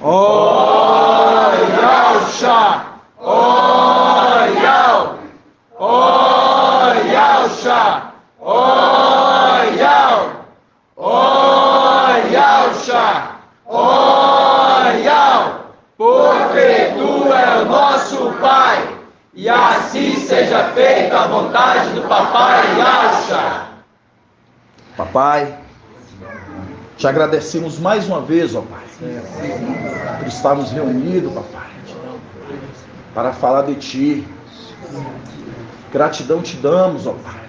Oyalcha, Oyal, Oyalcha, Oyal, Oyalcha, Oyal, porque tu é o nosso Pai, e assim seja feita a vontade do Papai Yalcha. Papai, te agradecemos mais uma vez, ó Pai, por estarmos reunidos, papai, para falar de Ti. Gratidão te damos, ó Pai,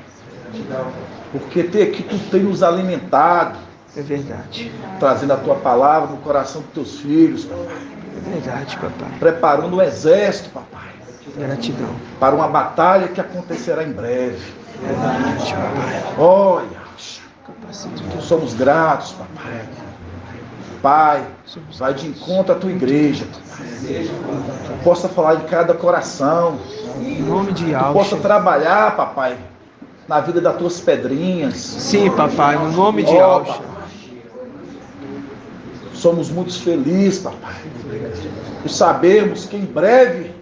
porque aqui Tu tem nos alimentado. É verdade. Trazendo a Tua palavra no coração dos Teus filhos, papai. É verdade, papai. Preparando um exército, papai. Gratidão. Para uma batalha que acontecerá em breve. É verdade, papai. Olha, somos gratos, papai. Pai, vai de encontro à Tua igreja, papai. Possa falar em cada coração. Em nome de Yalcha. Possa trabalhar, papai, na vida das Tuas pedrinhas. Sim, papai, no nome de Yalcha. Somos muito felizes, papai, por sabermos que em breve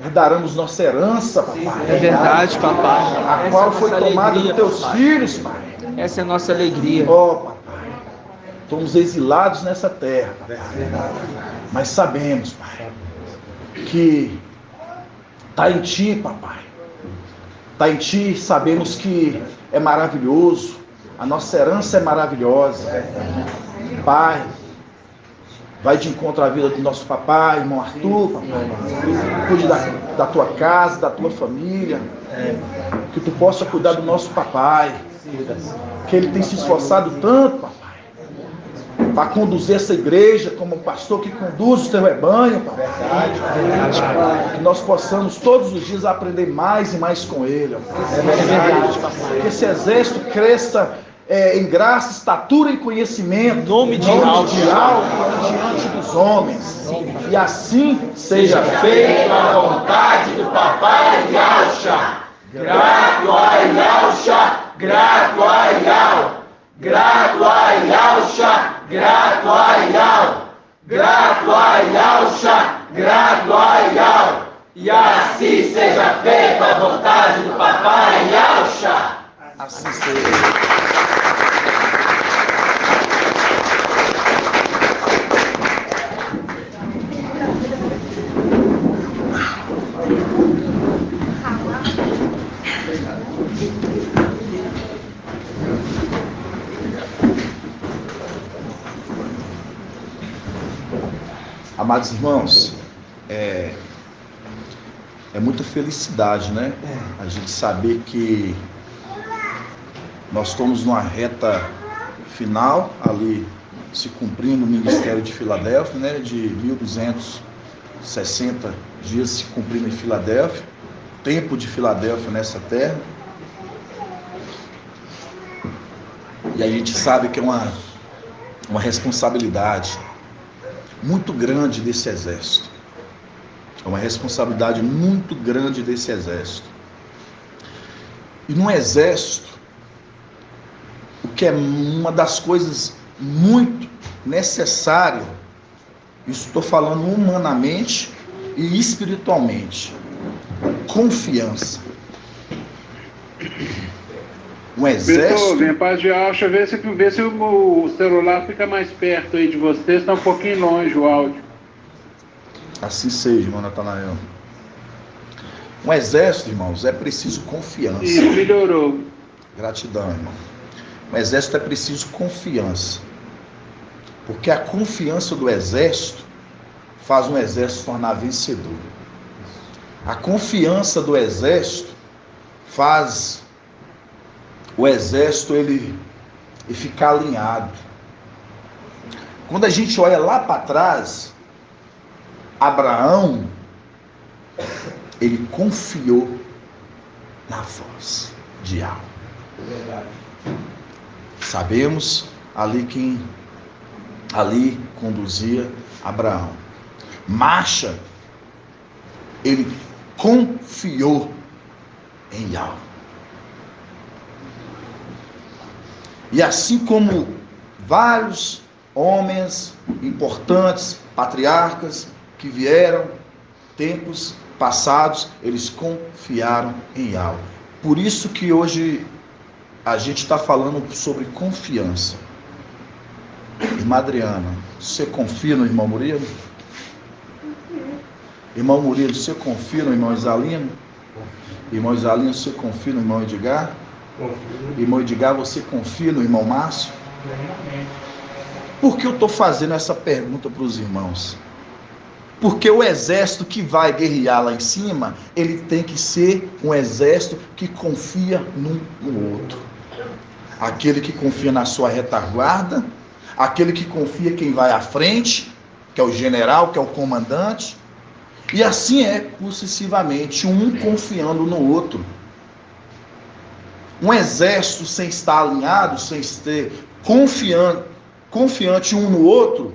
herdaremos nossa herança, papai. É verdade, papai. A qual foi tomada dos Teus filhos, pai. Essa é a nossa alegria. Papai. Estamos exilados nessa terra, papai. Mas sabemos, pai, que está em Ti, papai. Está em Ti, sabemos que é maravilhoso. A nossa herança é maravilhosa. Pai, vai de encontro à vida do nosso papai, irmão Arthur, papai. Cuide da tua casa, da tua família. Que tu possa cuidar do nosso papai. Que ele tem se esforçado tanto, papai, para conduzir essa igreja como pastor que conduz o teu rebanho, papai. Que nós possamos todos os dias aprender mais e mais com ele. Que esse exército cresça em graça, estatura e conhecimento, em nome de Yalcha, diante dos homens. E assim seja feita a vontade do Papai Yalcha. Grato a Yalcha, grato a Yal, grato a Yalcha, grato a Yal, grato a Yalcha, grato a Yal. E assim seja feita a vontade do Papai Yalcha. Assim seja. Amados irmãos, é muita felicidade, né? A gente saber que nós estamos numa reta final, ali se cumprindo o ministério de Filadélfia, né? De 1260 dias se cumprindo em Filadélfia, tempo de Filadélfia nessa terra. E a gente sabe que é uma responsabilidade muito grande desse exército. É uma responsabilidade muito grande desse exército. E no exército, o que é uma das coisas muito necessárias, isso estou falando humanamente e espiritualmente, confiança. Um exército... Vem, paz de Yalcha, vê se o celular fica mais perto aí de você, está um pouquinho longe o áudio. Assim seja, irmão Natanael. Um exército, irmãos, é preciso confiança. Isso, melhorou. Gratidão, irmão. Um exército é preciso confiança. Porque a confiança do exército faz um exército tornar vencedor. A confiança do exército faz o exército ele ficar alinhado. Quando a gente olha lá para trás, Abraão, ele confiou na voz de Yahvé. Sabemos ali quem ali conduzia Abraão. Marcha, ele confiou em Yahvé. E assim como vários homens importantes, patriarcas, que vieram, tempos passados, eles confiaram em algo. Por isso que hoje a gente está falando sobre confiança. Irmã Adriana, você confia no irmão Murilo? Irmão Murilo, você confia no irmão Isalino? Irmão Isalino, você confia no irmão Edgar? Irmão Edgar, você confia no irmão Márcio? Por que eu estou fazendo essa pergunta para os irmãos? Porque o exército que vai guerrear lá em cima, ele tem que ser um exército que confia num no outro. Aquele que confia na sua retaguarda, aquele que confia quem vai à frente, que é o general, que é o comandante, e assim é sucessivamente, um confiando no outro. Um exército sem estar alinhado, sem ter confiante um no outro,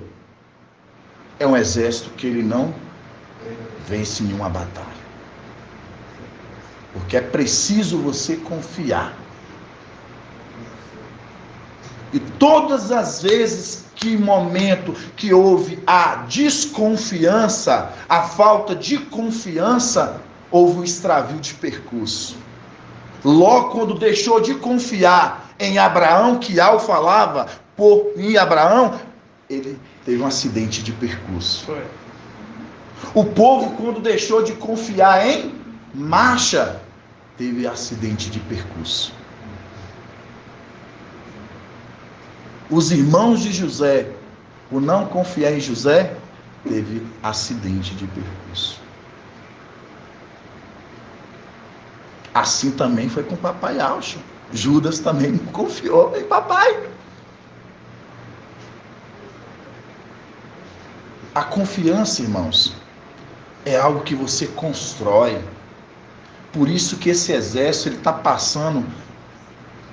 é um exército que ele não vence nenhuma batalha. Porque é preciso você confiar. E todas as vezes que momento que houve a desconfiança, a falta de confiança, houve um extravio de percurso. Ló, quando deixou de confiar em Abraão, que Al falava em Abraão, ele teve um acidente de percurso. Foi. O povo, quando deixou de confiar em Marcha, teve acidente de percurso. Os irmãos de José, por não confiar em José, teve acidente de percurso. Assim também foi com o papai Alcha. Judas também não confiou em papai. A confiança, irmãos, é algo que você constrói. Por isso que esse exército ele está passando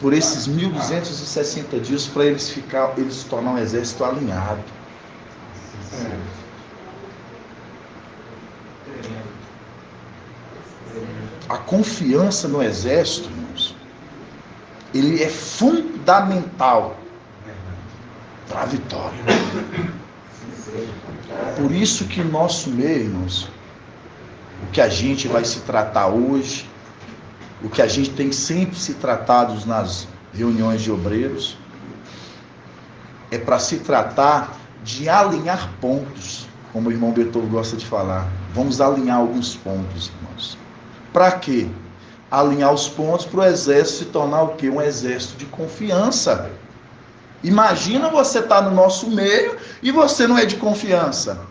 por esses 1260 dias para eles se tornar um exército alinhado. A confiança no exército, irmãos, ele é fundamental para a vitória. Por isso que nosso meio, irmãos, o que a gente vai se tratar hoje, o que a gente tem sempre se tratado nas reuniões de obreiros, é para se tratar de alinhar pontos, como o irmão Beethoven gosta de falar. Vamos alinhar alguns pontos, irmãos. Para quê? Alinhar os pontos para o exército se tornar o quê? Um exército de confiança. Imagina você estar no nosso meio e você não é de confiança.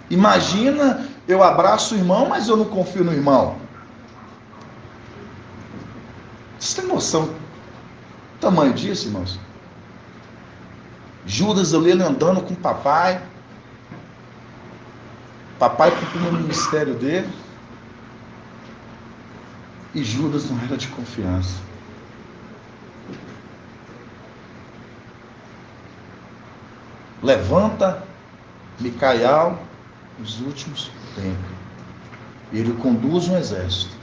Imagina, eu abraço o irmão, mas eu não confio no irmão. Vocês têm noção do tamanho disso, irmãos? Judas, eu li ele andando com o papai. Papai cumprindo o ministério dele. E Judas não era de confiança. Levanta Micael nos últimos tempos. E ele conduz um exército.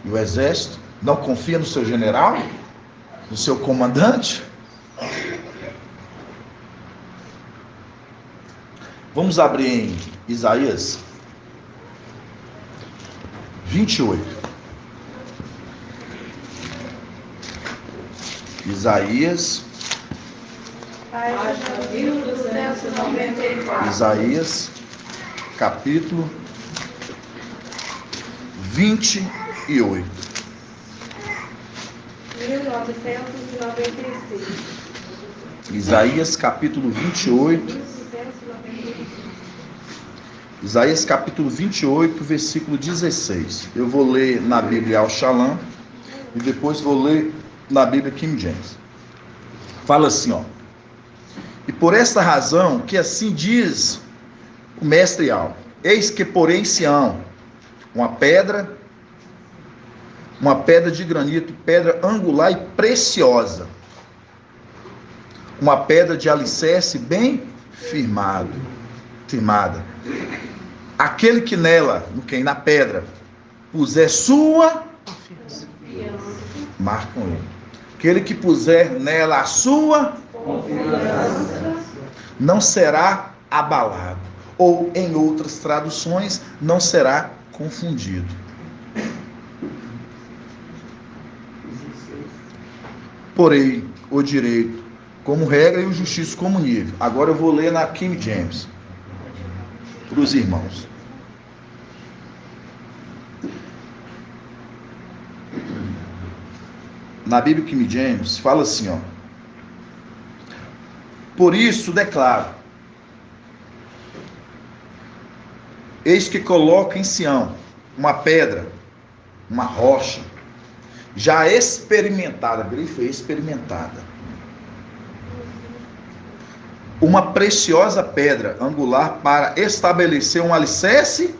E o exército não confia no seu general? No seu comandante? Vamos abrir em Isaías 28. Isaías. Isaías, capítulo 28. 1996. Isaías, capítulo 28. Isaías, capítulo 28, versículo 16. Eu vou ler na Bíblia Al-Shalom e depois vou ler na Bíblia King James. Fala assim, ó. E por esta razão que assim diz o mestre Al, eis que porém em Sião uma pedra de granito, pedra angular e preciosa, uma pedra de alicerce bem firmada. Aquele que nela, na pedra, puser sua, marcam ele. Aquele que puser nela a sua não será abalado. Ou, em outras traduções, não será confundido. Porém, o direito como regra e o justiça como nível. Agora eu vou ler na King James para os irmãos. Na Bíblia King James fala assim, ó: por isso declaro, eis que coloca em Sião uma pedra, uma rocha, já experimentada, grife experimentada, uma preciosa pedra angular para estabelecer um alicerce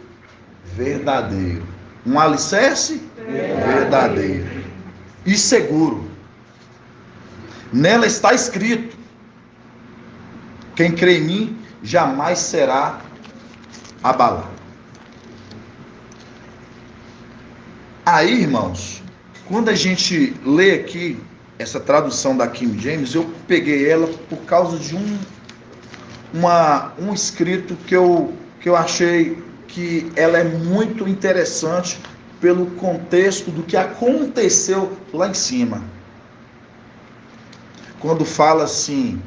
verdadeiro. Um alicerce verdadeiro e seguro. Nela está escrito: quem crê em mim jamais será abalado. Aí, irmãos, quando a gente lê aqui essa tradução da King James, eu peguei ela por causa de um escrito que eu achei que ela é muito interessante pelo contexto do que aconteceu lá em cima. Quando fala assim,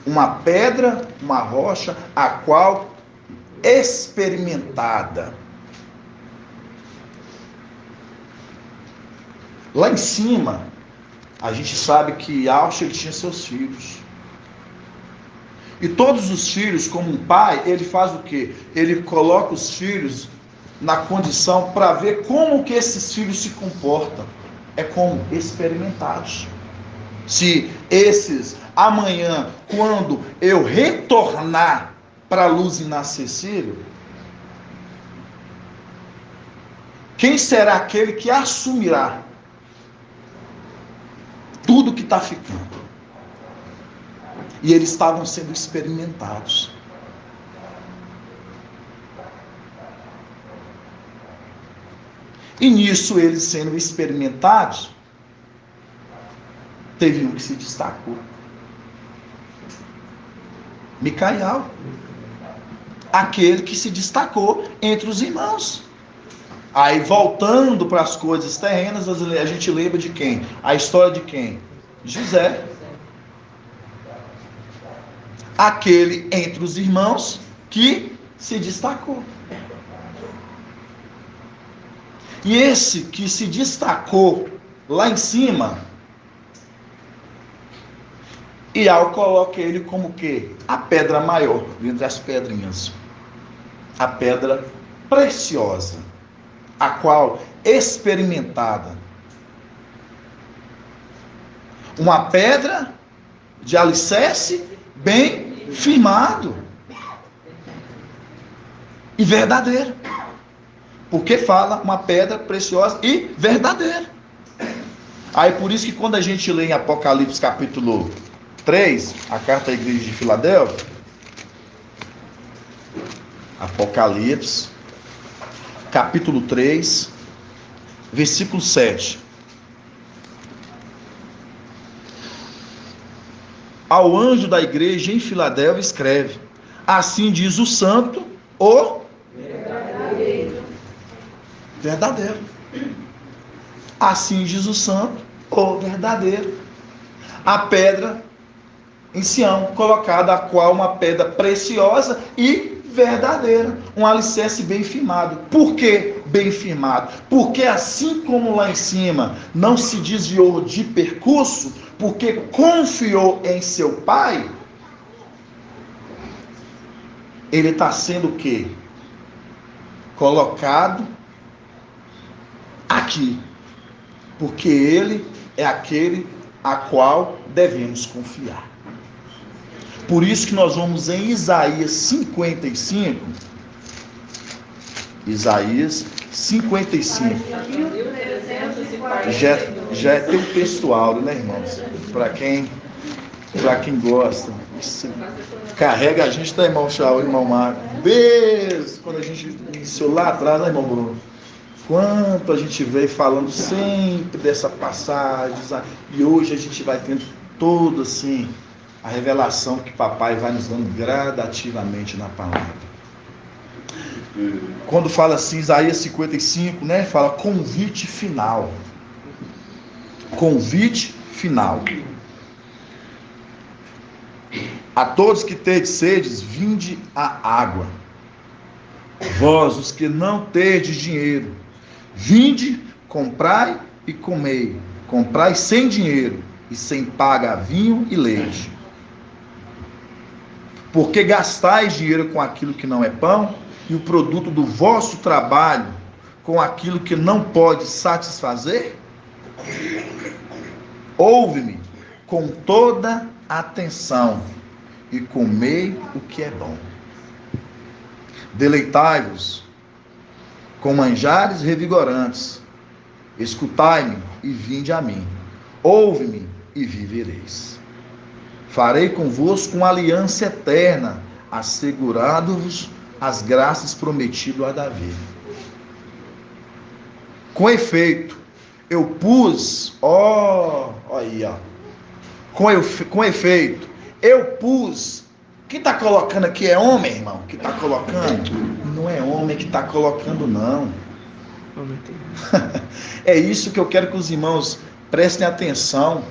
uma pedra, uma rocha, a qual experimentada. Lá em cima, a gente sabe que Auschwitz tinha seus filhos. E todos os filhos, como um pai, ele faz o quê? Ele coloca os filhos na condição para ver como que esses filhos se comportam. É como experimentados. Se esses, amanhã, quando eu retornar para a luz inacessível, quem será aquele que assumirá tudo que está ficando? E eles estavam sendo experimentados. E nisso, eles sendo experimentados, teve um que se destacou. Micael. Aquele que se destacou entre os irmãos. Aí, voltando para as coisas terrenas, a gente lembra de quem? A história de quem? José. Aquele entre os irmãos que se destacou. E esse que se destacou lá em cima, Ial coloca ele como que? A pedra maior entre as pedrinhas. A pedra preciosa, a qual experimentada. Uma pedra de alicerce bem firmado e verdadeiro. Porque fala uma pedra preciosa e verdadeira. Aí por isso que quando a gente lê em Apocalipse capítulo 3, a carta à igreja de Filadélfia, Apocalipse capítulo 3, versículo 7. Ao anjo da igreja em Filadélfia escreve: assim diz o santo, o verdadeiro. Assim diz o santo, o verdadeiro. A pedra em Sião, colocada, a qual uma pedra preciosa e verdadeira. Um alicerce bem firmado. Por que bem firmado? Porque assim como lá em cima não se desviou de percurso, porque confiou em seu pai, ele está sendo o quê? Colocado aqui. Porque ele é aquele a qual devemos confiar. Por isso que nós vamos em Isaías 55. Isaías 55. Já é teu textual, né, irmãos? Para quem gosta. Isso carrega a gente, tá, irmão Chau, irmão Marco? Beijo! Quando a gente iniciou lá atrás, né, irmão Bruno? Quanto a gente veio falando sempre dessa passagem, e hoje a gente vai tendo todo assim a revelação que papai vai nos dando gradativamente na palavra. Quando fala assim, Isaías 55, né? Fala convite final. Convite final. A todos que tendes sedes, vinde a água. Vós, os que não tendes dinheiro, vinde, comprai e comei. Comprai sem dinheiro e sem paga vinho e leite. Porque gastais dinheiro com aquilo que não é pão, e o produto do vosso trabalho com aquilo que não pode satisfazer? Ouve-me com toda atenção e comei o que é bom. Deleitai-vos com manjares revigorantes. Escutai-me e vinde a mim. Ouve-me e vivereis. Farei convosco uma aliança eterna, assegurando-vos as graças prometidas a Davi. Com efeito, eu pus, com efeito, eu pus. Quem está colocando aqui é homem, irmão? Que está colocando? Não é homem que está colocando, não. É isso que eu quero que os irmãos prestem atenção.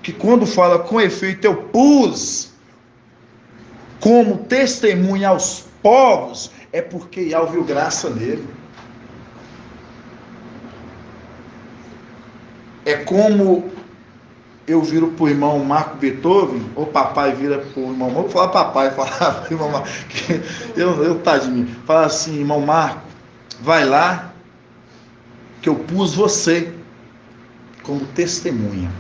Que quando fala com efeito, eu pus como testemunha aos povos, é porque Yahweh viu graça nele. É como eu viro para o irmão Marco Beethoven, ou papai vira para o irmão, vou falar papai, falar para o irmão Marco, eu tadinho, fala assim, irmão Marco, vai lá, que eu pus você como testemunha,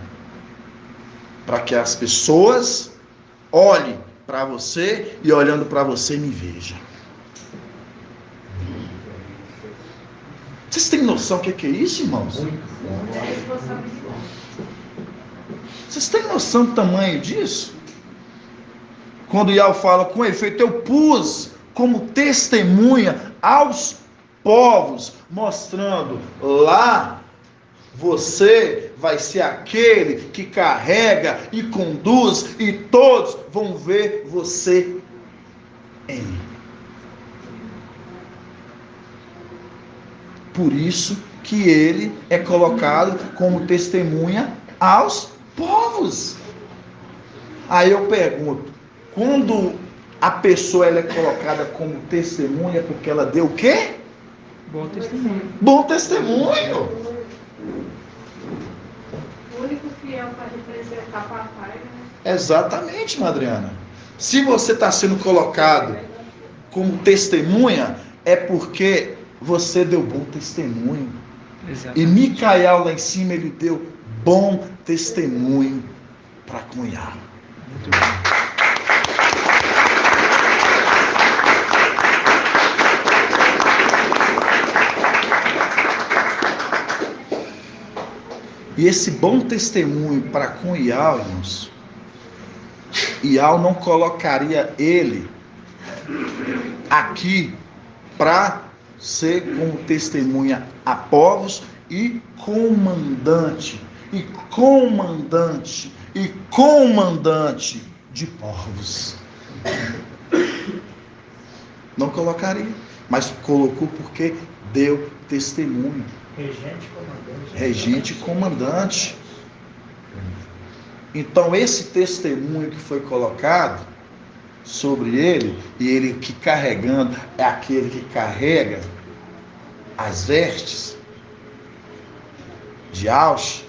para que as pessoas olhem para você e olhando para você me vejam. Vocês têm noção do que é isso, irmãos? Vocês têm noção do tamanho disso? Quando Yahweh fala, com efeito, eu pus como testemunha aos povos, mostrando lá, você vai ser aquele que carrega e conduz, e todos vão ver você em mim. Por isso que ele é colocado como testemunha aos povos. Aí eu pergunto, quando a pessoa ela é colocada como testemunha, porque ela deu o quê? Bom testemunho. Bom testemunho. O único fiel para representar papai, né? Exatamente, Madriana. Se você está sendo colocado como testemunha, é porque você deu bom testemunho. Exatamente. E Micael lá em cima, ele deu bom testemunho para Cunhal. Muito bom. E esse bom testemunho para com Ial, irmãos, Ial não colocaria ele aqui para ser como testemunha a povos e comandante de povos. Não colocaria, mas colocou porque deu testemunho. Regente e comandante. Então esse testemunho que foi colocado sobre ele, e ele que carregando, é aquele que carrega as vestes de alce.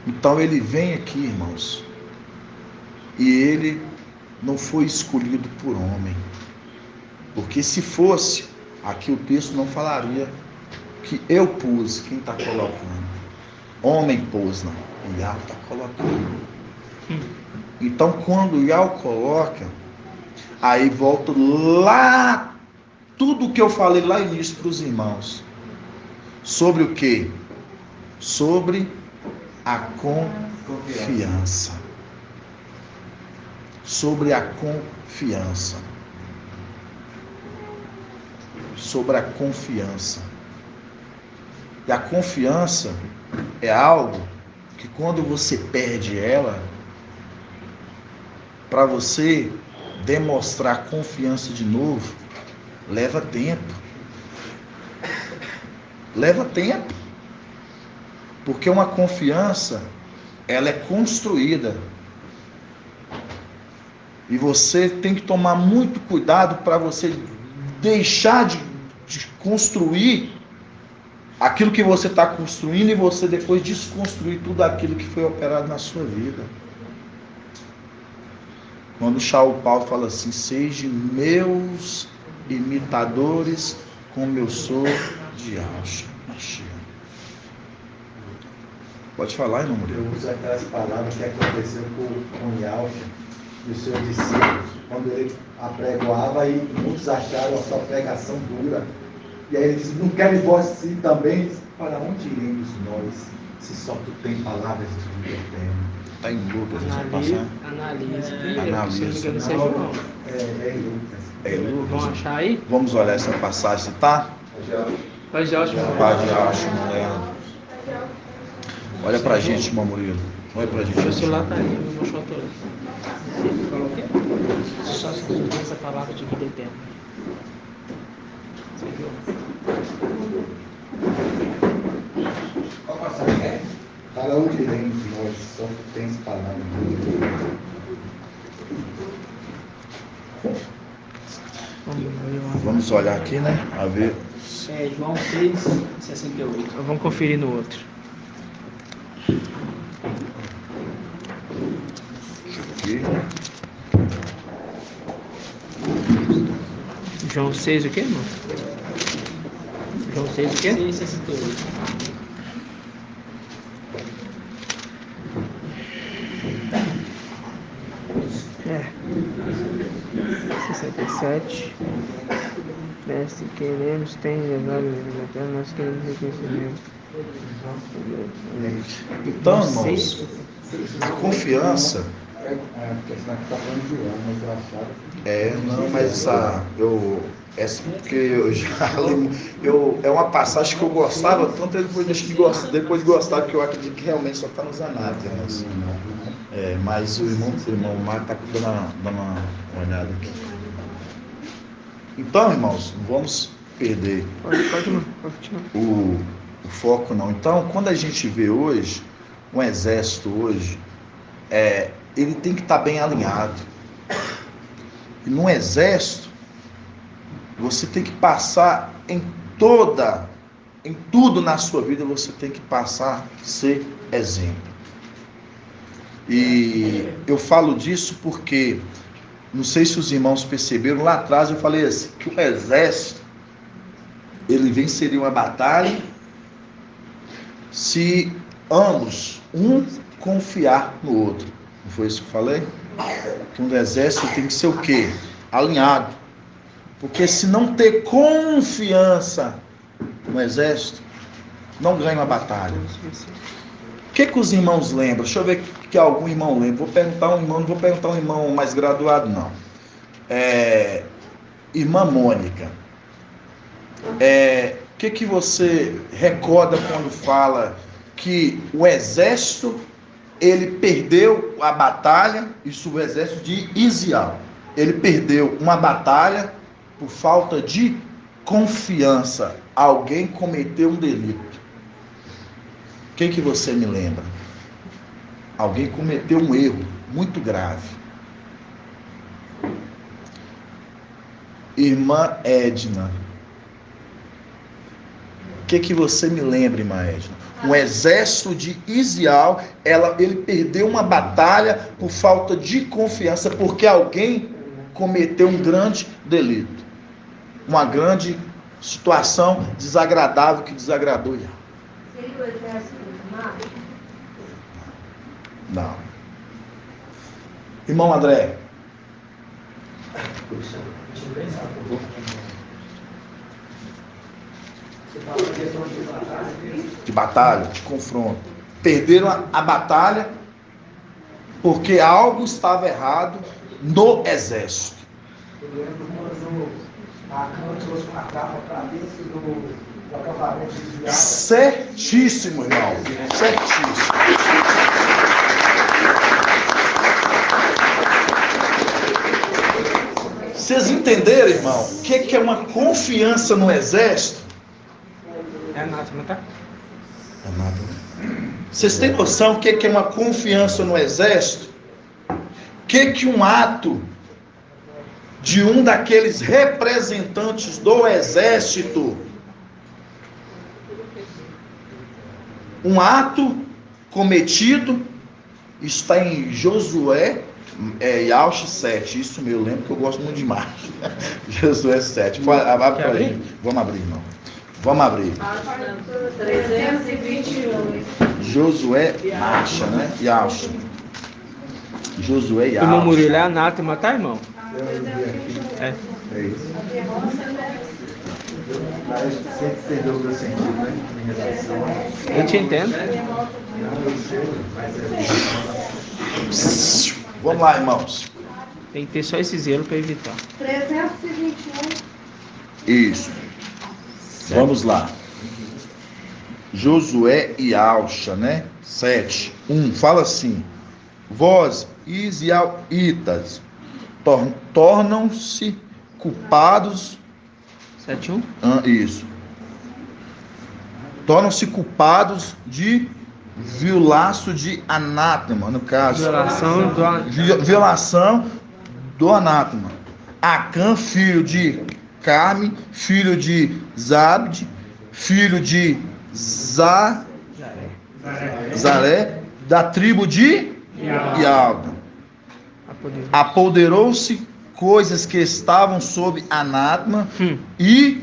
Então ele vem aqui, irmãos, e ele não foi escolhido por homem, porque se fosse, aqui o texto não falaria que eu pus. Quem está colocando? Homem pôs, não. O Yahweh está colocando. Então, quando o Yahweh coloca, aí volta lá, tudo que eu falei lá no início para os irmãos. Sobre o quê? Sobre a confiança. Sobre a confiança. sobre a confiança. E a confiança é algo que quando você perde ela, para você demonstrar confiança de novo, leva tempo. Leva tempo. Porque uma confiança, ela é construída. E você tem que tomar muito cuidado para você deixar de construir aquilo que você está construindo e você depois desconstruir tudo aquilo que foi operado na sua vida. Quando Shaul Paulo fala assim, sejam meus imitadores como eu sou de Yahshua. Pode falar, irmão Murilo. Eu uso aquelas palavras que aconteceu com Yahshua e os seus discípulos, quando ele apregoava e muitos acharam a sua pregação dura. E aí ele disse, não quero vós assim também? Para onde iremos nós, se só tu tem palavras de vida eterna? Está em Lucas, você Analisa. É Lucas. É Lucas. Vamos achar aí? Vamos olhar essa passagem, tá? Pode ir, ótimo. Pai de Yahshua, Leandro. Olha pra gente, irmão Murilo. Olha pra gente. Meu celular tá aí, meu mochão tá aí. Você falou o quê? Só se tu tem essa palavra de vida eterna. Você viu? Qual passagem é? Para onde iremos nós, só tu tens palavras de vida eterna? Vamos olhar aqui, né? A ver. É João 6, 68. Vamos conferir no outro. Aqui. João 6 o quê, irmão? João 6 o quê? 6, 68. É. 67. Mestre, queremos, tem levado até nós queremos reconhecimento. Então, irmãos, a confiança. Porque senão está falando de João, mas eu achava. Não, mas essa porque eu já é uma passagem que eu gostava tanto, depois de gostar, porque eu acredito que realmente só está nos anais, né? Mas o irmão Marco está dando uma olhada aqui. Então, irmãos, não vamos perder o foco, não. Então, quando a gente vê hoje, um exército hoje, ele tem que estar bem alinhado. E num exército, você tem que passar em tudo na sua vida, você tem que passar a ser exemplo. E eu falo disso porque, não sei se os irmãos perceberam, lá atrás eu falei assim, que o exército, ele venceria uma batalha se ambos, um confiar no outro. Não foi isso que eu falei? Que um exército tem que ser o quê? Alinhado. Porque se não ter confiança no exército, não ganha uma batalha. O que os irmãos lembram? Deixa eu ver que algum irmão lembra. Vou perguntar um irmão, não vou perguntar um irmão mais graduado, não. Irmã Mônica. O que você recorda quando fala que o exército, ele perdeu a batalha, isso o exército de Isial, ele perdeu uma batalha por falta de confiança. Alguém cometeu um delito. O que você me lembra? Alguém cometeu um erro muito grave. Irmã Edna. O que você me lembra, irmã Edna? Um exército de Isial, ele perdeu uma batalha por falta de confiança, porque alguém cometeu um grande delito. Uma grande situação desagradável que desagradou Yahweh. Seria o exército do mar? Não. Irmão André. De batalha, de confronto. Perderam a batalha porque algo estava errado no exército. Eu lembro quando A cama trouxe uma capa para dentro do acampamento de viagem. Certíssimo, irmão. Certíssimo. Vocês entenderam, irmão? O que é uma confiança no exército? É anátema, tá? Vocês têm noção o que é uma confiança no exército? O que um ato de um daqueles representantes do exército, um ato cometido, está em Josué e Yaush 7, isso mesmo, eu lembro que eu gosto muito de marcha. Josué 7, abre pra gente. Vamos abrir, irmão. Vamos abrir. 321. Josué marcha, né? Yaush. Josué e O irmão Yaush. Murilo é anátema, tá, irmão? Eu vi aqui. É. É isso. Parece que sempre perdeu o meu sentido, né? Em relação a... Eu te entendo. Eu sei, mas é... Vamos lá, irmãos. Tem que ter só esse zelo para evitar. 321. Isso. Vamos lá. Josué e Alcha, né? 7. 1. Fala assim: vós, israelitas, tornam-se culpados. 7-1? Isso. Tornam-se culpados de violaço de anátema, no caso. Violação do anátema. Acã, filho de Carme, filho de Zabde, filho de Zaré, da tribo de Ialda. Apoderou-se coisas que estavam sob anátema e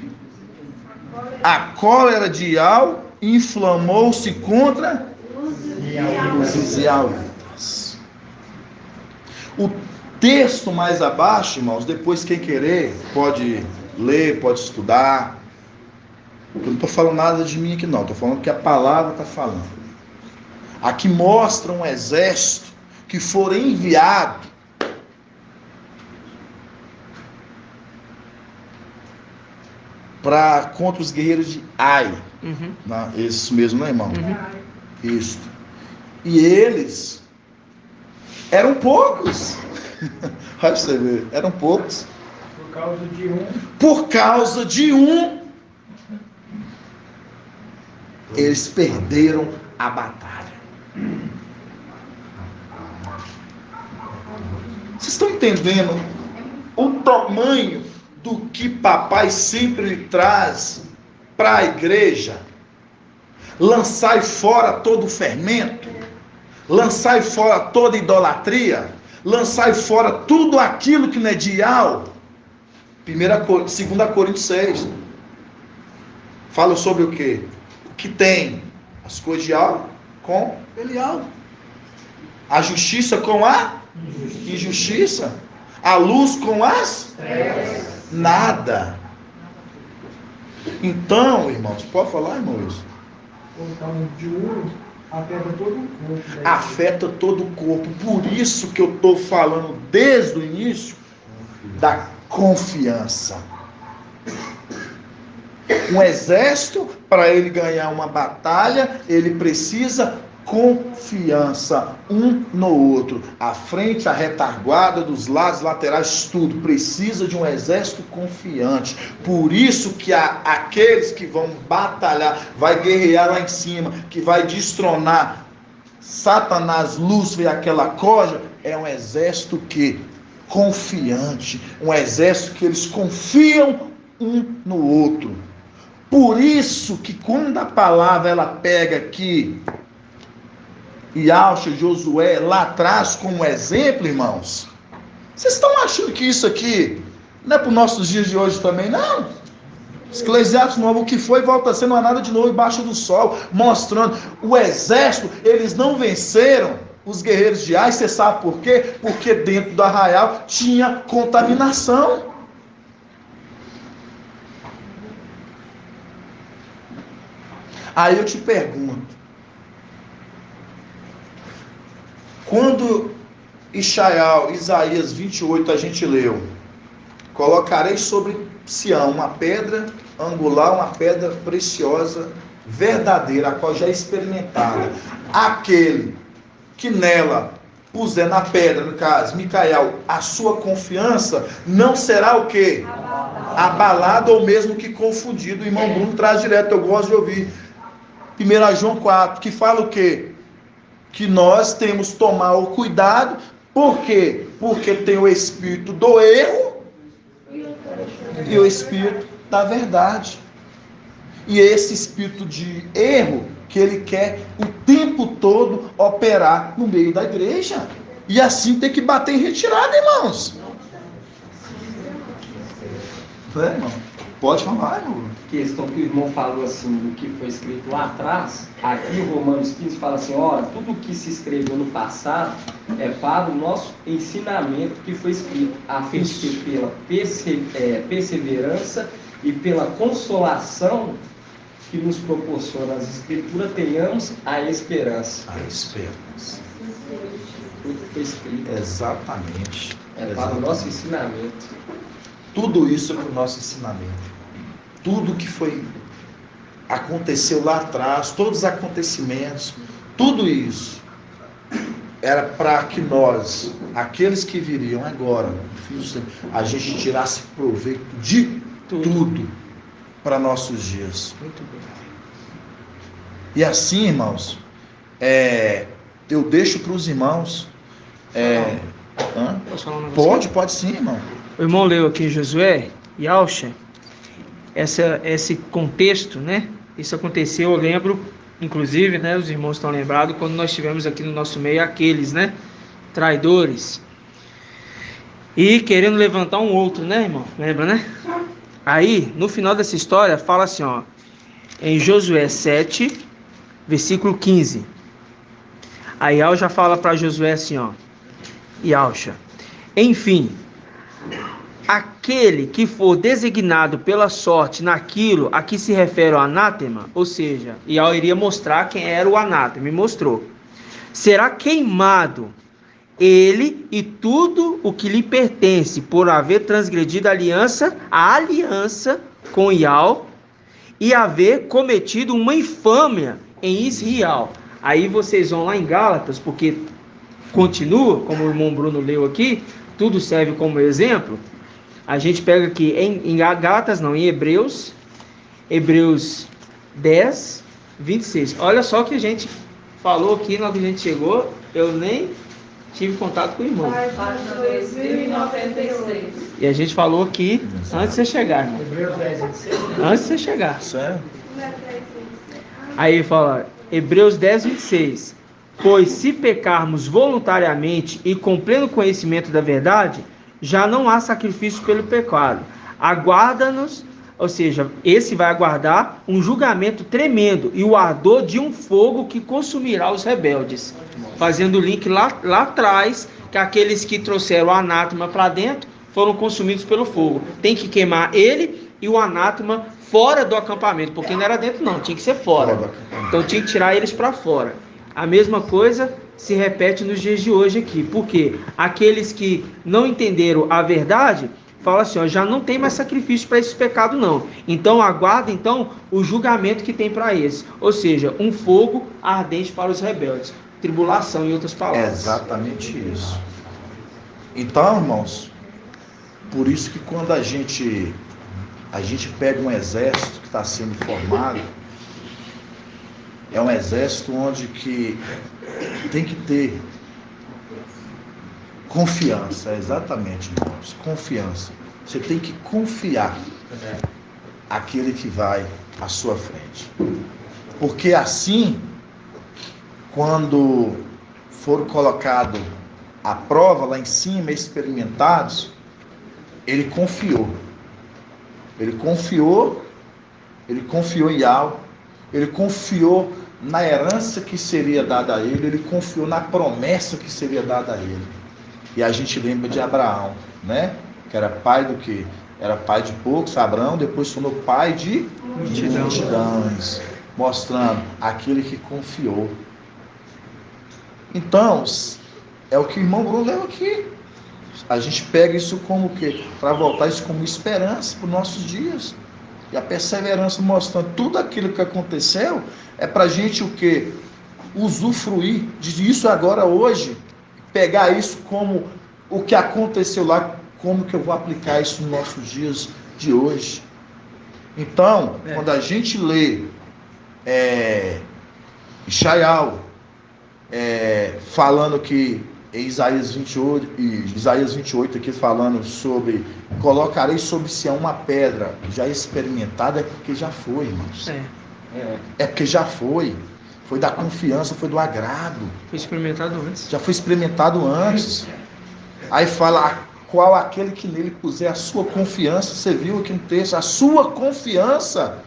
a cólera de Ial inflamou-se contra os israelitas. O texto mais abaixo, irmãos, depois quem querer pode ler, pode estudar. Eu não estou falando nada de mim aqui não, estou falando que a palavra está falando. Aqui mostra um exército que for enviado contra os guerreiros de Ai. Isso mesmo, não é, irmão? Isso. E eles eram poucos. Olha você ver, eram poucos. Por causa de um, eles perderam a batalha. Vocês estão entendendo o tamanho do que papai sempre traz para a igreja? Lançai fora todo o fermento, lançai fora toda idolatria, lançai fora tudo aquilo que não é de Ial. 2 Coríntios 6 fala sobre o quê? O que tem as coisas de Ial com Belial, a justiça com a injustiça, a luz com as nada. Então, irmãos, pode falar, irmão, isso? Então, de um afeta todo o corpo. Né? Afeta todo o corpo. Por isso que eu estou falando desde o início da confiança. Um exército, para ele ganhar uma batalha, ele precisa confiança um no outro. A frente, a retaguarda, dos lados, laterais, tudo. Precisa de um exército confiante. Por isso que aqueles que vão batalhar, vai guerrear lá em cima, que vai destronar Satanás, Lúcifer e aquela coja, é um exército que confiante, um exército que eles confiam um no outro. Por isso que quando a palavra ela pega aqui Yaush, Josué, lá atrás como exemplo, irmãos, vocês estão achando que isso aqui não é para os nossos dias de hoje também? Não. Eclesiastes novo, o que foi volta a ser, não há nada de novo embaixo do sol, mostrando o exército, eles não venceram os guerreiros de Ai. Você sabe por quê? Porque dentro do arraial tinha contaminação. Aí eu te pergunto, quando Isaías 28 a gente leu, colocarei sobre Sião uma pedra angular, uma pedra preciosa, verdadeira, a qual já é experimentada. Aquele que nela puser, na pedra, no caso, Micael, a sua confiança, não será o quê? Abalado ou mesmo que confundido. O irmão Bruno traz direto, eu gosto de ouvir 1 João 4, que fala o quê? Que nós temos que tomar o cuidado. Por quê? Porque tem o espírito do erro e o espírito da verdade. E esse espírito de erro que ele quer o tempo todo operar no meio da igreja. E assim tem que bater em retirada, irmãos. Irmão? Pode falar, irmão. Questão que o irmão falou assim, do que foi escrito lá atrás, aqui em Romanos 15 fala assim, ora, tudo que se escreveu no passado é para o nosso ensinamento que foi escrito, a fim de que pela perseverança e pela consolação que nos proporciona as Escrituras, tenhamos a esperança. A esperança. Tudo que foi escrito. Exatamente. É para o nosso ensinamento. Tudo isso é para o nosso ensinamento. Tudo que aconteceu lá atrás, todos os acontecimentos, tudo isso era para que nós, aqueles que viriam agora, a gente tirasse proveito de tudo para nossos dias. Muito bem. E assim, irmãos, eu deixo para os irmãos. Posso falar um negócio? Pode sim, irmão. O irmão leu aqui em Josué e Alcha, esse contexto, né? Isso aconteceu, eu lembro, inclusive, né? Os irmãos estão lembrados, quando nós tivemos aqui no nosso meio aqueles, né? Traidores. E querendo levantar um outro, né, irmão? Lembra, né? Aí, no final dessa história, fala assim, ó. Em Josué 7, versículo 15. Aí Alcha fala para Josué assim, ó. E Alcha, enfim, aquele que for designado pela sorte naquilo a que se refere ao anátema, ou seja, Ial iria mostrar quem era o anátema, e mostrou, será queimado ele e tudo o que lhe pertence por haver transgredido a aliança com Ial e haver cometido uma infâmia em Israel. Aí vocês vão lá em Gálatas, porque continua, como o irmão Bruno leu aqui, tudo serve como exemplo. A gente pega aqui em Gálatas, não, em Hebreus 10, 26. Olha só o que a gente falou aqui, na hora que a gente chegou, eu nem tive contato com o irmão. Página 2096. E a gente falou aqui antes de você chegar, irmão. Hebreus 10, 26. Antes de você chegar. Sério? Aí fala, Hebreus 10, 26. Pois se pecarmos voluntariamente e com pleno conhecimento da verdade, já não há sacrifício pelo pecado. Aguarda-nos, ou seja, esse vai aguardar um julgamento tremendo e o ardor de um fogo que consumirá os rebeldes. Fazendo o link lá atrás, que aqueles que trouxeram o anátema para dentro foram consumidos pelo fogo. Tem que queimar ele e o anátema fora do acampamento, porque não era dentro não, tinha que ser fora. Então tinha que tirar eles para fora. A mesma coisa se repete nos dias de hoje aqui. Por quê? Aqueles que não entenderam a verdade, falam assim, ó, já não tem mais sacrifício para esse pecado não. Então aguarda o julgamento que tem para eles. Ou seja, um fogo ardente para os rebeldes. Tribulação, em outras palavras. É exatamente isso. Então, irmãos, por isso que quando a gente pega um exército que está sendo formado, é um exército onde que tem que ter confiança, exatamente, irmãos, confiança. Você tem que confiar aquele que vai à sua frente. Porque assim, quando foram colocados à prova lá em cima, experimentados, ele confiou. Ele confiou em algo, ele confiou na herança que seria dada a ele confiou na promessa que seria dada a ele. E a gente lembra de Abraão, né? Que era pai do quê? Era pai de poucos, Abraão, depois se tornou pai de multidões, mostrando aquele que confiou. Então, é o que o irmão Bruno leu aqui. A gente pega isso como o quê? Para voltar isso como esperança para os nossos dias. E a perseverança mostrando tudo aquilo que aconteceu é para a gente o quê? Usufruir disso agora hoje. Pegar isso como o que aconteceu lá, como que eu vou aplicar isso nos nossos dias de hoje. Então, quando a gente lê Ishaial, falando que em Isaías 28 aqui falando sobre colocarei sobre Sião uma pedra já experimentada, é porque já foi, irmãos. É porque já foi da confiança, foi do agrado. Foi experimentado antes. Já foi experimentado antes. Aí fala, qual aquele que nele puser a sua confiança, você viu aqui no texto, a sua confiança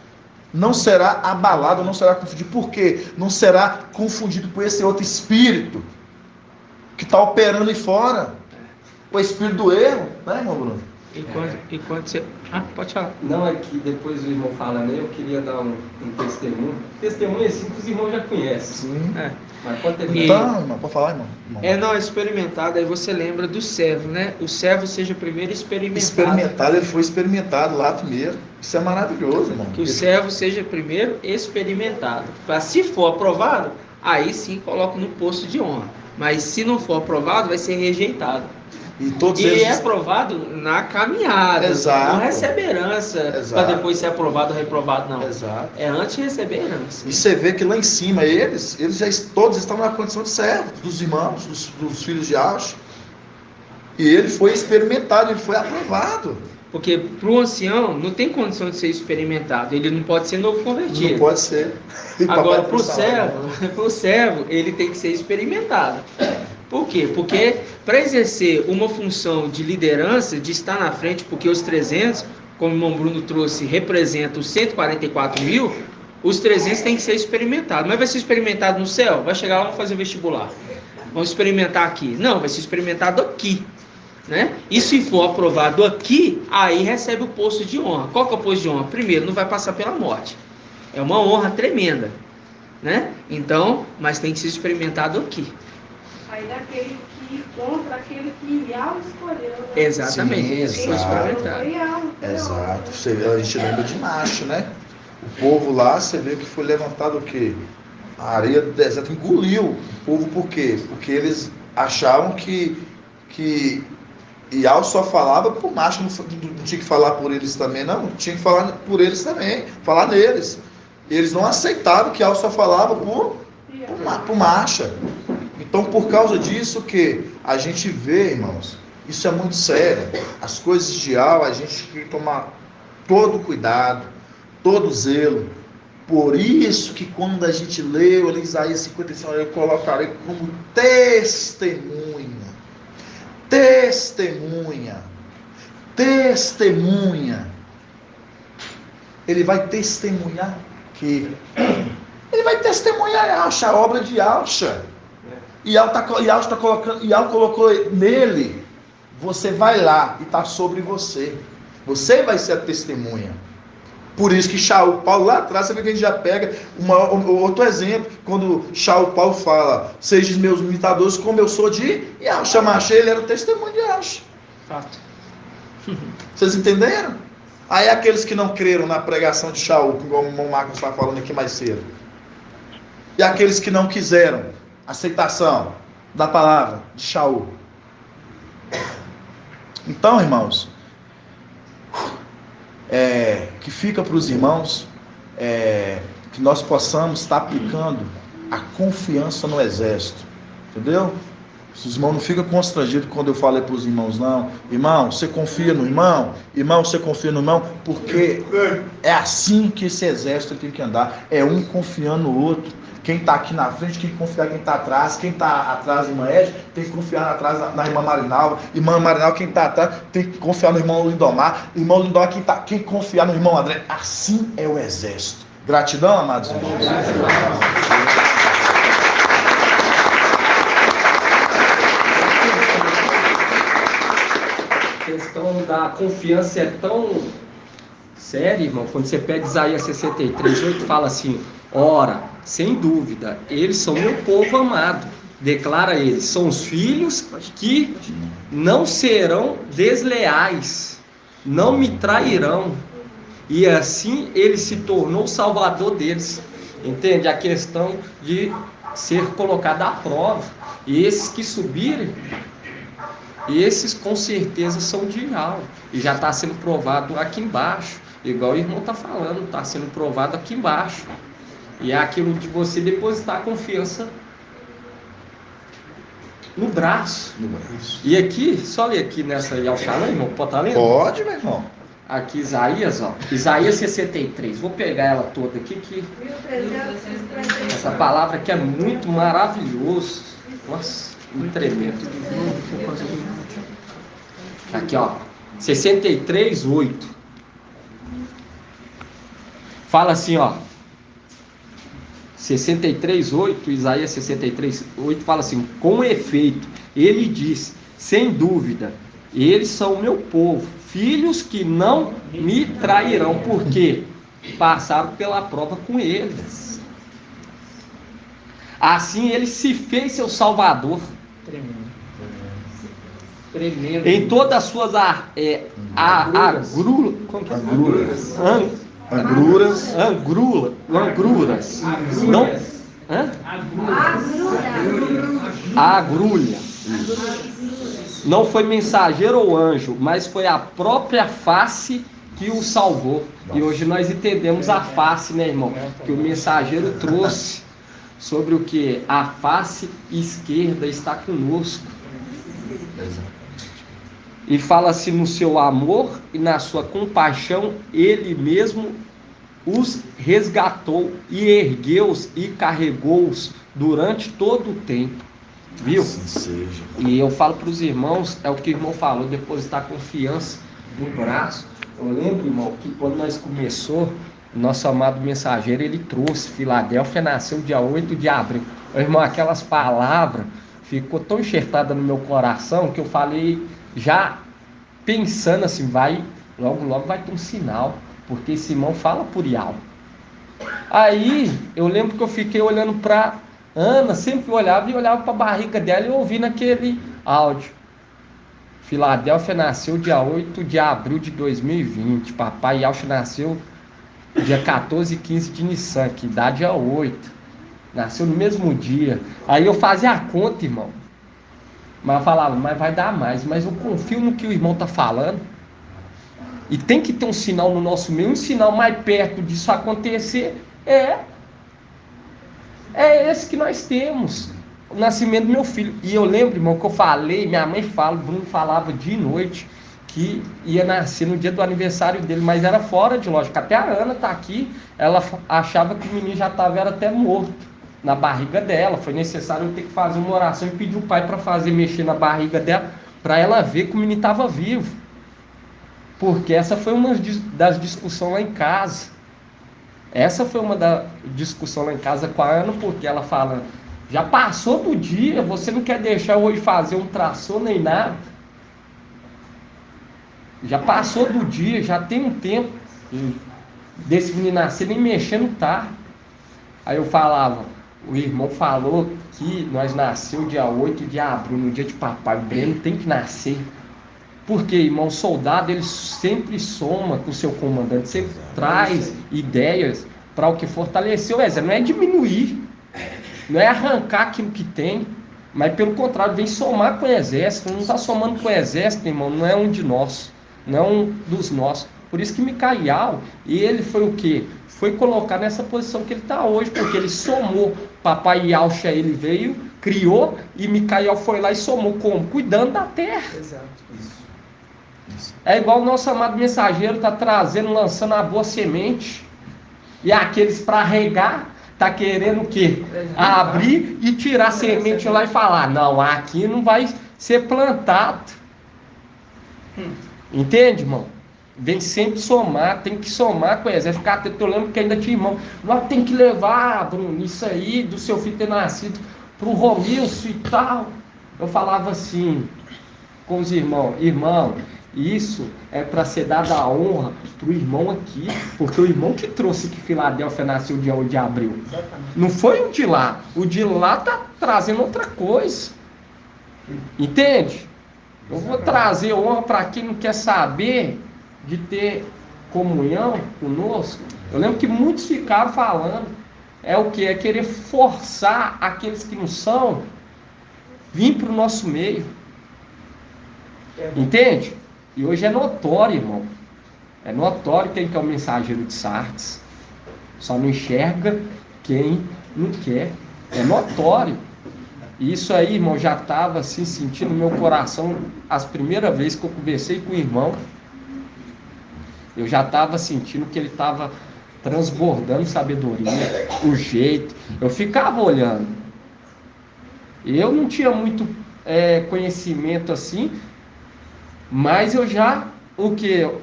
não será abalada, não será confundida. Por quê? Não será confundido por esse outro espírito que está operando aí fora. O espírito do erro, né, irmão Bruno? Enquanto você... pode falar. Não, é que depois o irmão fala, né? Eu queria dar um testemunho. Testemunho assim que os irmãos já conhecem. Sim. Mas pode ter... Então, irmão, pode falar, irmão? Não, experimentado, aí você lembra do servo, né? O servo seja primeiro experimentado. Experimentado, ele foi experimentado lá primeiro. Isso é maravilhoso, irmão. Que o servo seja primeiro experimentado. Para se for aprovado, aí sim coloca no posto de honra. Mas se não for aprovado, vai ser rejeitado. E todos E eles... é aprovado na caminhada. Exato. Não recebe herança para depois ser aprovado ou reprovado, não. Exato. É antes de receber herança. E você vê que lá em cima, eles já todos estão na condição de servo, dos irmãos, dos filhos de Acho. E ele foi experimentado, ele foi aprovado. Porque para o ancião não tem condição de ser experimentado. Ele não pode ser novo convertido. Não pode ser. Agora, para o servo, ele tem que ser experimentado. Por quê? Porque para exercer uma função de liderança, de estar na frente, porque os 300, como o irmão Bruno trouxe, representam os 144 mil, os 300 têm que ser experimentados. Mas vai ser experimentado no céu? Vai chegar lá, vamos fazer o vestibular. Vamos experimentar aqui. Não, vai ser experimentado aqui. Né? E se for aprovado aqui, aí recebe o posto de honra. Qual que é o posto de honra? Primeiro, não vai passar pela morte. É uma honra tremenda. Né? Então, mas tem que ser experimentado aqui. Aí daquele que contra aquele que Yahweh escolheu. Né? Exatamente. Sim, Foi exato. experimentado. Exato. A gente lembra de Macho, né? O povo lá, você vê que foi levantado o quê? A areia do deserto engoliu o povo. Por quê? Porque eles achavam que Yahweh só falava por Macho, não tinha que falar por eles também, não. Tinha que falar por eles também, falar neles. Eles não aceitavam que Yahweh só falava por Macha. Então, por causa disso que a gente vê, irmãos, isso é muito sério. As coisas de Yahweh, a gente tem que tomar todo cuidado, todo zelo. Por isso que quando a gente lê o Isaías 55, eu colocarei como testemunha. Ele vai testemunhar que ele vai testemunhar Yahshua, a obra de Yahshua. E Yahweh colocou nele. Você vai lá e está sobre você. Você vai ser a testemunha. Por isso que Paulo lá atrás, você vê que a gente já pega outro exemplo, quando Paulo fala, sejam meus imitadores como eu sou de Yahshua. Machei, ele era o testemunho de Yahshua. Fato. Vocês entenderam? Aí aqueles que não creram na pregação de Shaul, como o irmão Marcos está falando aqui mais cedo. E aqueles que não quiseram aceitação da palavra de Shaul. Então, irmãos, que fica para os irmãos, que nós possamos estar aplicando a confiança no exército. Entendeu? Os irmãos não ficam constrangidos quando eu falei para os irmãos, não. Irmão, você confia no irmão? Irmão, você confia no irmão? Porque é assim que esse exército tem que andar. É um confiando no outro. Quem está aqui na frente, quem confia quem está atrás. Quem está atrás da irmã Ed, tem que confiar atrás na irmã Marinalva. Irmã Marinalva, quem está atrás, tem que confiar no irmão Lindomar. Irmão Lindomar, quem confiar no irmão André. Assim é o exército. Gratidão, amados irmãos. A questão da confiança é tão séria, irmão. Quando você pega Isaías 63, 8, fala assim: ora, sem dúvida, eles são meu povo amado. declara ele, são os filhos que não serão desleais, não me trairão. E assim ele se tornou o salvador deles. Entende? A questão de ser colocado à prova. E esses que subirem, esses com certeza são de alma. E já está sendo provado aqui embaixo. Igual o irmão está falando, está sendo provado aqui embaixo. E é aquilo de você depositar a confiança no braço. E aqui, só ler aqui nessa Yalxalã, irmão, pode estar lendo? Pode, meu irmão. Aqui Isaías, ó. Isaías 63. Vou pegar ela toda aqui, que essa palavra aqui é muito maravilhosa. Nossa, muito tremendo. Aqui, ó. 63, 8. Fala assim, ó. 63, 8, Isaías 63, 8 fala assim: com efeito, ele diz, sem dúvida, eles são o meu povo, filhos que não me trairão, porque passaram pela prova com eles. Assim ele se fez seu salvador. Tremendo. Em todas as suas agruras. Não? Hã? Agrulha. Não foi mensageiro ou anjo, mas foi a própria face que o salvou. E hoje nós entendemos a face, né, irmão? Que o mensageiro trouxe sobre o que? A face esquerda está conosco. E fala assim: no seu amor e na sua compaixão, ele mesmo os resgatou e ergueu-os e carregou-os durante todo o tempo. Viu? Assim seja. E eu falo para os irmãos, é o que o irmão falou, depositar confiança no braço. Eu lembro, irmão, que quando nós começou, o nosso amado mensageiro, ele trouxe, Filadélfia nasceu dia 8 de abril. Irmão, aquelas palavras ficou tão enxertada no meu coração que eu falei, já pensando assim, logo vai ter um sinal, porque esse irmão fala por Ial. Aí eu lembro que eu fiquei olhando para Ana, sempre olhava para a barriga dela e ouvindo aquele áudio. Filadélfia nasceu dia 8 de abril de 2020. Papai Yalcha nasceu dia 14 e 15 de Nissan, que dá dia 8. Nasceu no mesmo dia. Aí eu fazia a conta, irmão. Mas eu falava, mas vai dar mais. Mas eu confio no que o irmão está falando. E tem que ter um sinal no nosso meio, um sinal mais perto disso acontecer. É esse que nós temos. O nascimento do meu filho. E eu lembro, irmão, que eu falei, minha mãe fala, o Bruno falava dia e noite, que ia nascer no dia do aniversário dele, mas era fora de lógica. Até a Ana está aqui, ela achava que o menino já estava até morto na barriga dela. Foi necessário eu ter que fazer uma oração e pedir o pai para mexer na barriga dela, para ela ver que o menino estava vivo. Porque essa foi uma das discussões lá em casa. Essa foi uma da discussão lá em casa com a Ana, porque ela fala, já passou do dia, você não quer deixar hoje fazer um ultrassom nem nada. Já passou do dia, já tem um tempo desse menino nascer, nem mexendo tá. Aí eu falava, o irmão falou que nós nasceu dia 8 de abril, no dia de papai, o Breno tem que nascer. Porque, irmão, o soldado, ele sempre soma com o seu comandante, sempre traz ideias para o que fortalecer o exército. Não é diminuir, não é arrancar aquilo que tem, mas pelo contrário, vem somar com o exército. Não está somando com o exército, irmão, não é um de nós, não é um dos nossos. Por isso que Micael, e ele foi o quê? Foi colocar nessa posição que ele está hoje, porque ele somou. Papai Yalcha, ele veio, criou, e Micael foi lá e somou como? Cuidando da terra. Exato. É igual o nosso amado mensageiro está trazendo, lançando a boa semente. E aqueles para regar, está querendo o quê? Abrir e tirar a semente lá e falar, não, aqui não vai ser plantado. Entende, irmão? Vem sempre somar, tem que somar com o exército. Eu lembro que ainda tinha irmão, nós tem que levar, Bruno, isso aí do seu filho ter nascido para o Romilson e tal. Eu falava assim com os irmãos, irmão, Isso é para ser dada a honra para o irmão aqui, porque o irmão que trouxe que Filadélfia nasceu dia 1 de abril. Não foi o de lá. O de lá está trazendo outra coisa. Entende? Eu vou trazer honra para quem não quer saber de ter comunhão conosco. Eu lembro que muitos ficaram falando. É o que? É querer forçar aqueles que não são vir para o nosso meio. Entende? E hoje é notório, irmão. É notório quem que é o mensageiro de Sardes. Só não enxerga quem não quer. É notório. E isso aí, irmão, já estava assim, sentindo no meu coração. As primeiras vezes que eu conversei com o irmão, eu já estava sentindo que ele estava transbordando sabedoria, o jeito. Eu ficava olhando. Eu não tinha muito conhecimento assim, mas eu já,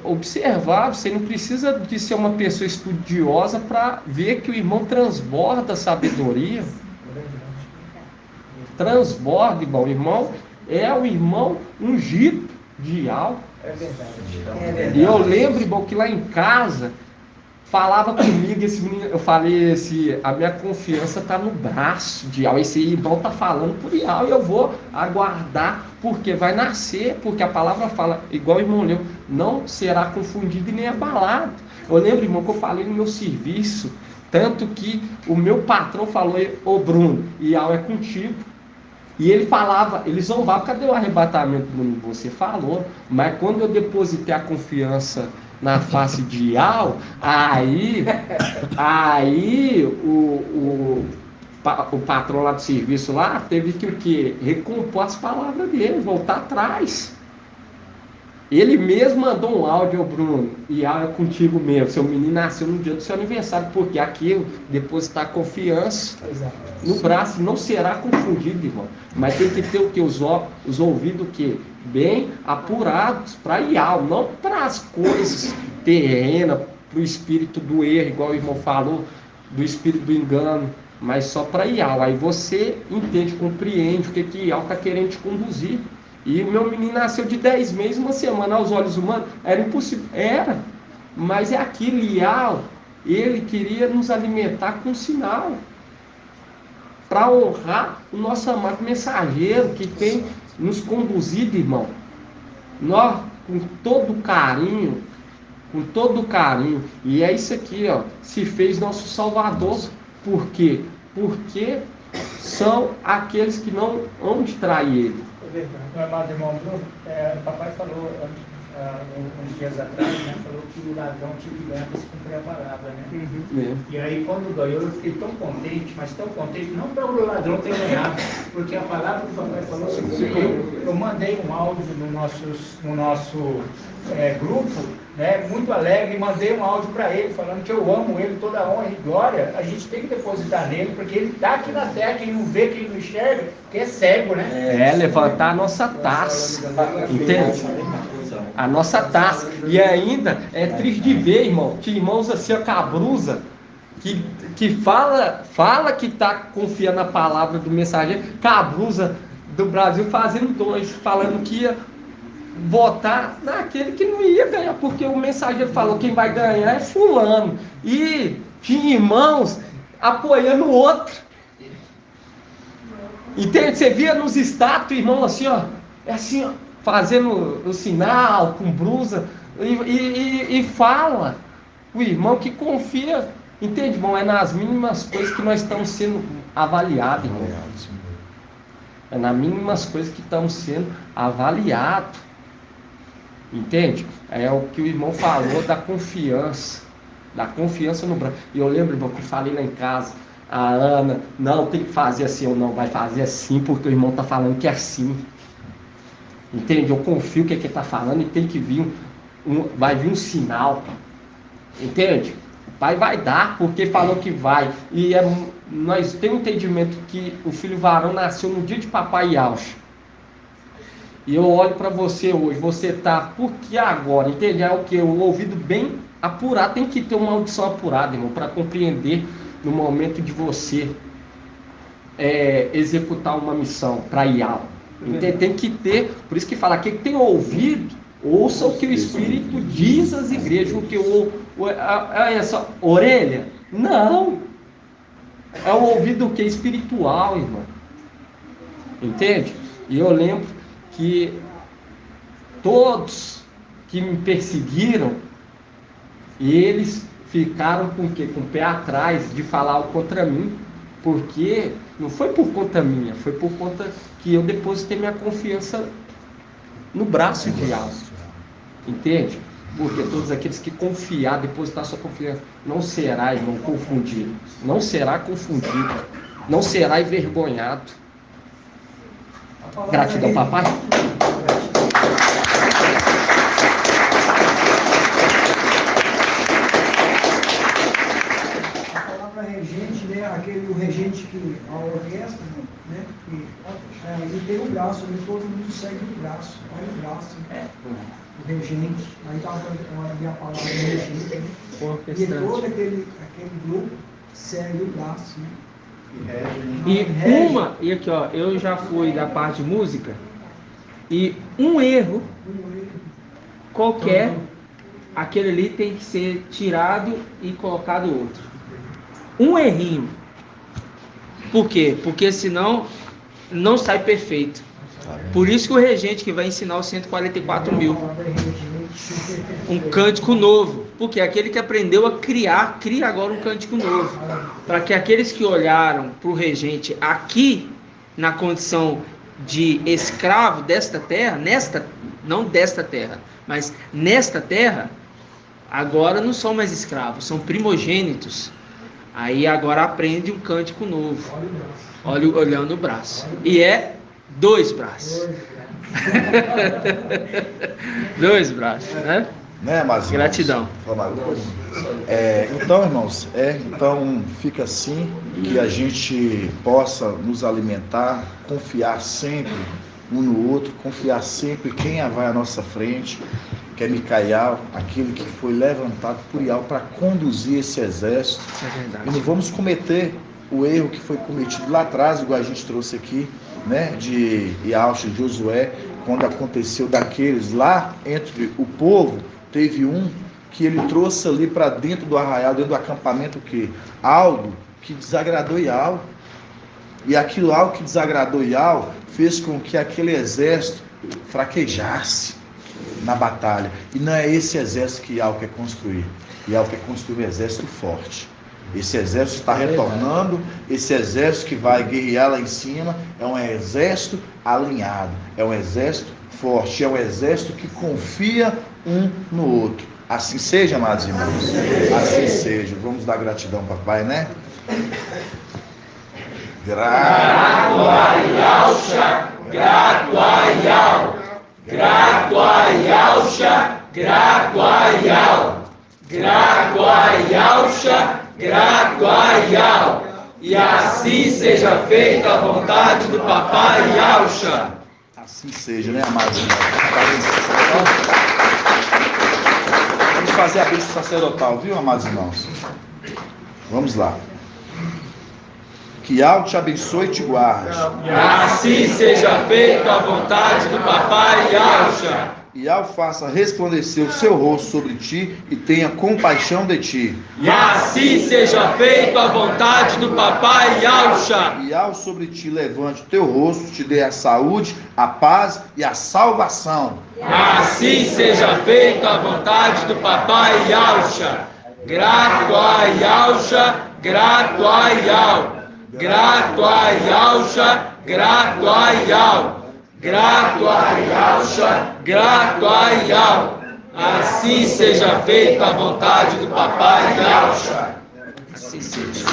observava. Você não precisa de ser uma pessoa estudiosa para ver que o irmão transborda sabedoria. Transborda, irmão. O irmão é o irmão ungido de algo. É verdade. E eu lembro, irmão, que lá em casa falava comigo esse menino. Eu falei a minha confiança está no braço de Iau. Esse irmão está falando por Iau e eu vou aguardar, porque vai nascer, porque a palavra fala, igual o irmão leu, não será confundido e nem abalado. Eu lembro, irmão, que eu falei no meu serviço, tanto que o meu patrão falou: ô Bruno, Iau é contigo. E ele falava, ele zombava: cadê o arrebatamento, Bruno? Você falou. Mas quando eu depositei a confiança na face de Iau, aí o patrão lá do serviço lá teve que o quê? Recompor as palavras dele, voltar atrás. Ele mesmo mandou um áudio ao Bruno: Iau é contigo mesmo, seu menino nasceu no dia do seu aniversário, porque aquilo, depositar confiança no braço, não será confundido, irmão. Mas tem que ter o que? Os ouvidos o quê? Bem apurados para Iau, não para as coisas terrenas, para o espírito do erro, igual o irmão falou, do espírito do engano, mas só para Iau. Aí você entende, compreende o que Iau está querendo te conduzir. E o meu menino nasceu de 10 meses, uma semana. Aos olhos humanos era impossível. Era, mas é aquilo. Iau, ele queria nos alimentar com sinal, para honrar o nosso amado mensageiro que tem nos conduzido, irmão. Nós, com todo carinho, e é isso aqui, ó, se fez nosso Salvador. Por quê? Porque são aqueles que não vão distrair ele. Meu amado irmão Bruno, o papai falou uns dias atrás, né, falou que o ladrão tinha que ganhar para se cumprir a palavra, né? E aí quando ganhou, eu fiquei tão contente, mas tão contente, não para o ladrão ter ganhado, porque a palavra que o papai falou se cumpriu. Eu mandei um áudio no nosso grupo, né, muito alegre, e mandei um áudio para ele, falando que eu amo ele, toda a honra e glória, a gente tem que depositar nele, porque ele está aqui na terra, quem não vê, quem não enxerga, que é cego, né? Levantar a nossa taça, entende? A nossa taça. E ainda é triste de ver, irmão, que irmãos assim, a cabruza, que fala que está confiando na palavra do mensageiro, cabruza do Brasil fazendo dois, falando que ia votar naquele que não ia ganhar, porque o mensageiro falou: quem vai ganhar é fulano. E tinha irmãos apoiando o outro. Entende? Você via nos status, irmão, assim, ó, assim, ó, fazendo o sinal, com brusa, e fala. O irmão que confia, entende, irmão? É nas mínimas coisas que nós estamos sendo avaliados, irmão. É nas mínimas coisas que estamos sendo avaliados. Entende? É o que o irmão falou da confiança no branco. E eu lembro, irmão, que eu falei lá em casa: a Ana, não, tem que fazer assim, ou não, vai fazer assim, porque o irmão está falando que é assim. Entende? Eu confio que ele está falando e tem que vir vai vir um sinal. Entende? O pai vai dar, porque falou que vai. E nós temos um entendimento que o filho varão nasceu no dia de papai Yauch. E eu olho para você hoje, você está, por que agora? Entende? É o que? O ouvido bem apurado, tem que ter uma audição apurada, irmão, para compreender no momento de você executar uma missão para Iau. Tem que ter, por isso que fala que tem ouvido, Ouça o que o Espírito diz às igrejas. O que essa orelha? Não. É um ouvido que espiritual, irmão. Entende? E eu lembro que todos que me perseguiram, eles ficaram com o quê? Com o pé atrás de falar contra mim, porque não foi por conta minha, foi por conta que eu depositei minha confiança no braço de Yahweh. Entende? Porque todos aqueles que confiar, depositar sua confiança, não será, irmão, confundido. Não será confundido. Não será envergonhado. Gratidão, papai. A palavra regente, né? O regente que a orquestra, né? Ele tem o braço, todo mundo segue o braço. Olha o braço. O regente, aí estava a palavra regente, né? E todo aquele grupo segue o braço, né? E aqui ó, eu já fui da parte de música, e um erro qualquer, aquele ali tem que ser tirado e colocado outro. Um errinho. Por quê? Porque senão não sai perfeito. Por isso que o regente que vai ensinar os 144 mil, um cântico novo, porque aquele que aprendeu a criar, cria agora um cântico novo, para que aqueles que olharam para o regente aqui, na condição de escravo desta terra, não desta terra, mas nesta terra, agora não são mais escravos, são primogênitos. Aí agora aprende um cântico novo, olhando o braço, e é 2 braços. 2 braços, né? Mas, gratidão. Então, irmãos, então fica assim, que a gente possa nos alimentar, confiar sempre um no outro, confiar sempre quem vai à nossa frente, que é Micael, aquele que foi levantado por Yahweh para conduzir esse exército. É verdade. E não vamos cometer o erro que foi cometido lá atrás, igual a gente trouxe aqui, né, de Yahweh, de Josué, quando aconteceu daqueles lá entre o povo, teve um que ele trouxe ali para dentro do arraial, dentro do acampamento, algo que desagradou Yahweh. E aquilo algo que desagradou Yahweh fez com que aquele exército fraquejasse na batalha. E não é esse exército que Yahweh quer construir. Yahweh quer construir um exército forte. Esse exército está retornando, esse exército que vai guerrear lá em cima é um exército alinhado, é um exército forte, é um exército que confia um no outro. Assim seja, amados irmãos, assim seja. Vamos dar gratidão, papai, né? Grato a Yahshua, grato a Yahweh, grato a Yahshua, grato a Yahweh, grato a Yahshua, grato a Yahweh, e assim seja feita a vontade do papai Yahshua. Assim seja, né, amados irmãos? Vamos fazer a bênção sacerdotal, viu, amados irmãos? Vamos lá. Que Yahweh te abençoe e te guarde. E assim seja feita a vontade do papai Yahshua. E Yahweh faça resplandecer o seu rosto sobre ti e tenha compaixão de ti. E assim seja feita a vontade do papai Yahshua. E Yahweh sobre ti levante o teu rosto, te dê a saúde, a paz e a salvação. E assim seja feita a vontade do papai Yahshua. Grato a Yahshua, grato a Yahweh. Grato a Yahshua, grato a Yahweh. Grato a Yahshua, grato a Yahweh. Assim seja feita a vontade do papai Yahshua. Assim seja.